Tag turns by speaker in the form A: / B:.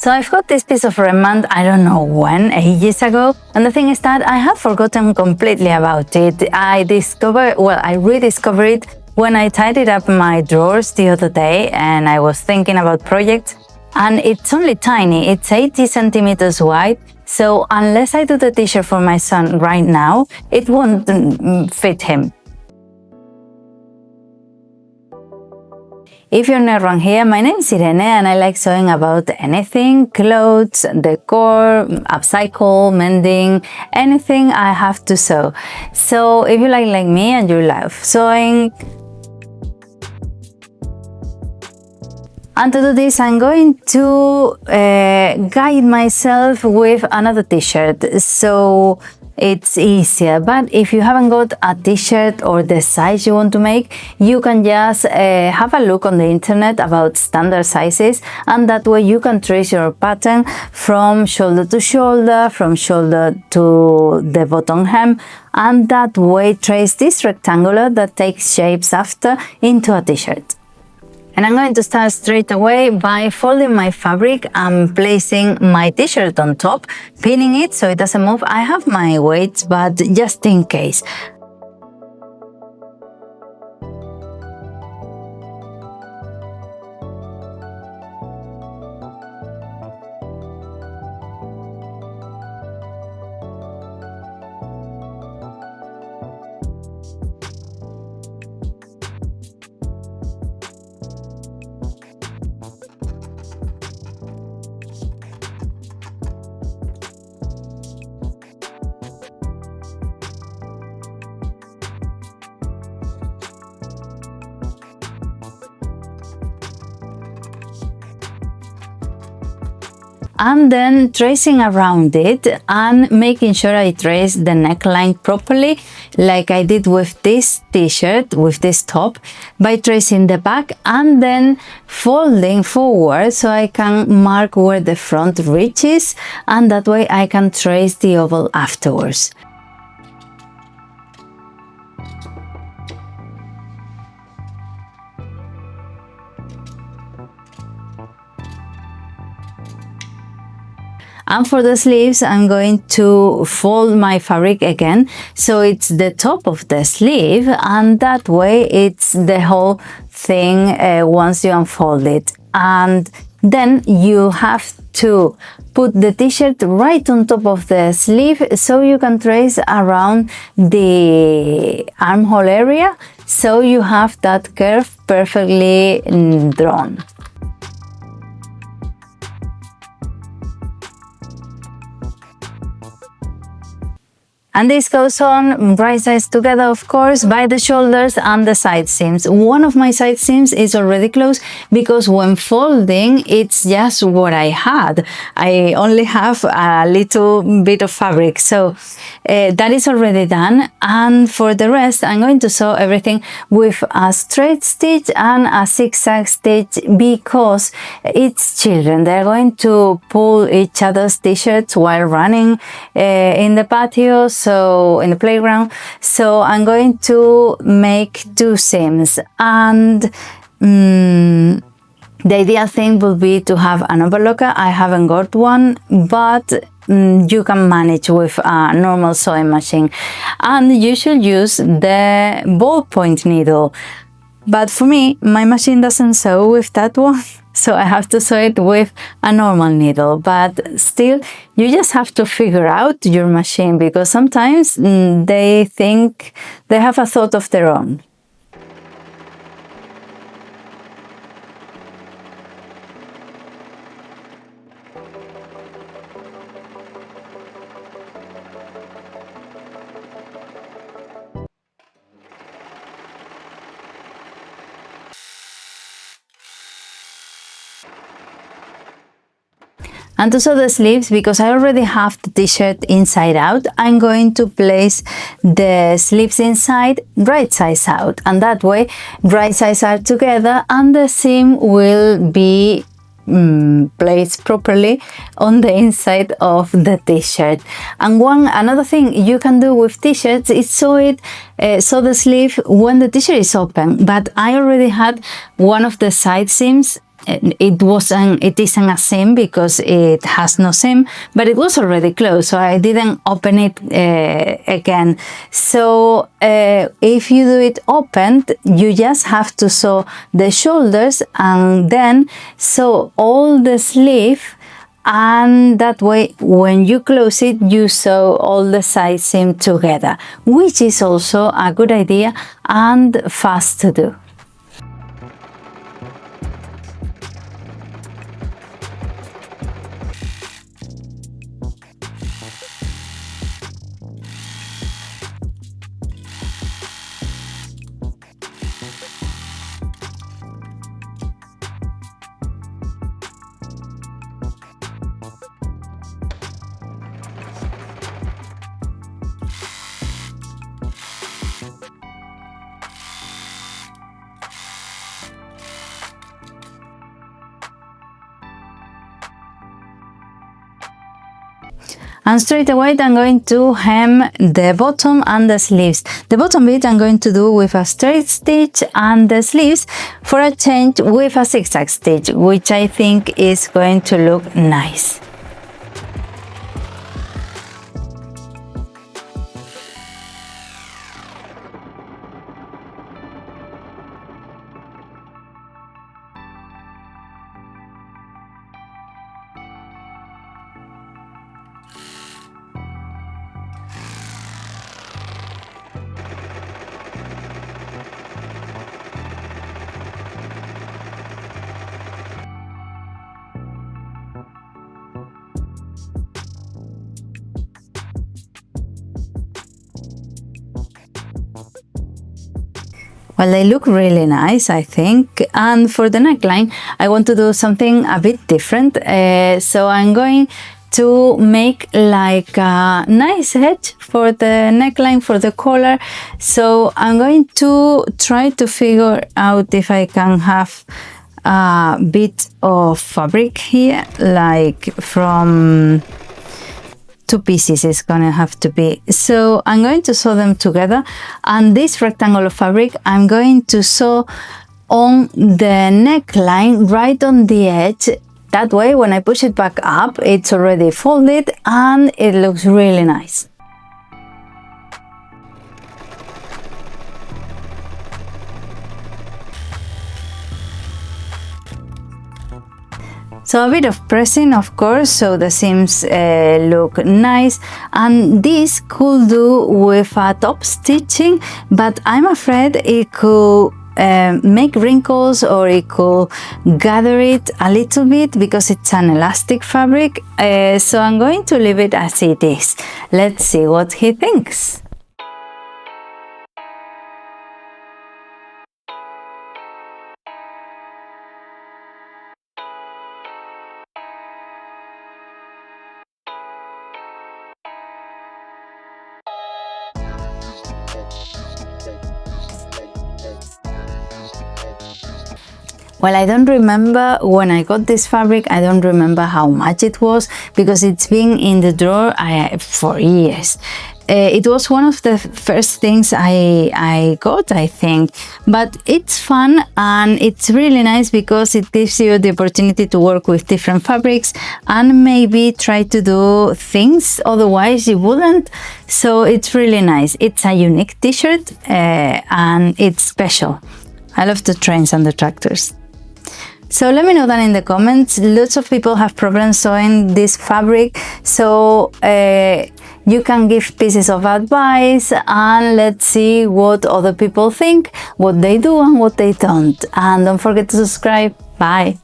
A: So I've got this piece of remand, I don't know when, ages ago. And the thing is that I had forgotten completely about it. I rediscovered it when I tidied up my drawers the other day and I was thinking about projects. And it's only tiny, it's 80 centimeters wide. So unless I do the t-shirt for my son right now, it won't fit him. If you're not wrong here, my name is Irene and I like sewing about anything, clothes, decor, upcycle, mending, anything I have to sew. So if you like me and you love sewing, and to do this, I'm going to guide myself with another t-shirt so it's easier. But if you haven't got a t-shirt or the size you want to make, you can just have a look on the internet about standard sizes, and that way you can trace your pattern from shoulder to shoulder, from shoulder to the bottom hem, and that way trace this rectangular that takes shapes after into a t-shirt. And I'm going to start straight away by folding my fabric and placing my t-shirt on top, pinning it so it doesn't move. I have my weights, but just in case. And then tracing around it and making sure I trace the neckline properly, like I did with this t-shirt, with this top, by tracing the back and then folding forward so I can mark where the front reaches, and that way I can trace the oval afterwards. And for the sleeves, I'm going to fold my fabric again, so it's the top of the sleeve, and that way it's the whole thing once you unfold it. And then you have to put the t-shirt right on top of the sleeve so you can trace around the armhole area, so you have that curve perfectly drawn. And this goes on right sides together, of course, by the shoulders and the side seams. One of my side seams is already closed because when folding, it's just what I had. I only have a little bit of fabric, so that is already done. And for the rest, I'm going to sew everything with a straight stitch and a zigzag stitch because it's children. They're going to pull each other's t-shirts while running in the patio. So in the playground, so I'm going to make 2 seams, and the ideal thing will be to have an overlocker. I haven't got one, but you can manage with a normal sewing machine, and you should use the ballpoint needle. But for me, my machine doesn't sew with that one, so I have to sew it with a normal needle. But still, you just have to figure out your machine, because sometimes they think they have a thought of their own. And to sew the sleeves, because I already have the t-shirt inside out, I'm going to place the sleeves inside, right sides out, and that way right sides are together and the seam will be placed properly on the inside of the t-shirt. And another thing you can do with t-shirts is sew the sleeve when the t-shirt is open, but I already had one of the side seams it isn't a seam because it has no seam, but it was already closed, so I didn't open it again. So if you do it opened, you just have to sew the shoulders and then sew all the sleeve, and that way when you close it you sew all the side seam together, which is also a good idea and fast to do. And straight away I'm going to hem the bottom and the sleeves. The bottom bit I'm going to do with a straight stitch, and the sleeves for a change with a zigzag stitch, which I think is going to look nice. Well, they look really nice, I think. And for the neckline, I want to do something a bit different. So I'm going to make like a nice edge for the neckline, for the collar. So I'm going to try to figure out if I can have a bit of fabric here, like from 2 pieces is gonna have to be. So I'm going to sew them together, and this rectangle of fabric I'm going to sew on the neckline right on the edge. That way when I push it back up, it's already folded and it looks really nice. So a bit of pressing, of course, so the seams look nice, and this could do with a top stitching, but I'm afraid it could make wrinkles, or it could gather it a little bit because it's an elastic fabric. So I'm going to leave it as it is. Let's see what he thinks. Well, I don't remember when I got this fabric, I don't remember how much it was because it's been in the drawer for years. It was one of the first things I got, I think, but it's fun and it's really nice because it gives you the opportunity to work with different fabrics and maybe try to do things otherwise you wouldn't. So it's really nice. It's a unique t-shirt and it's special. I love the trains and the tractors. So let me know that in the comments. Lots of people have problems sewing this fabric, so you can give pieces of advice and let's see what other people think, what they do and what they don't. And don't forget to subscribe. Bye!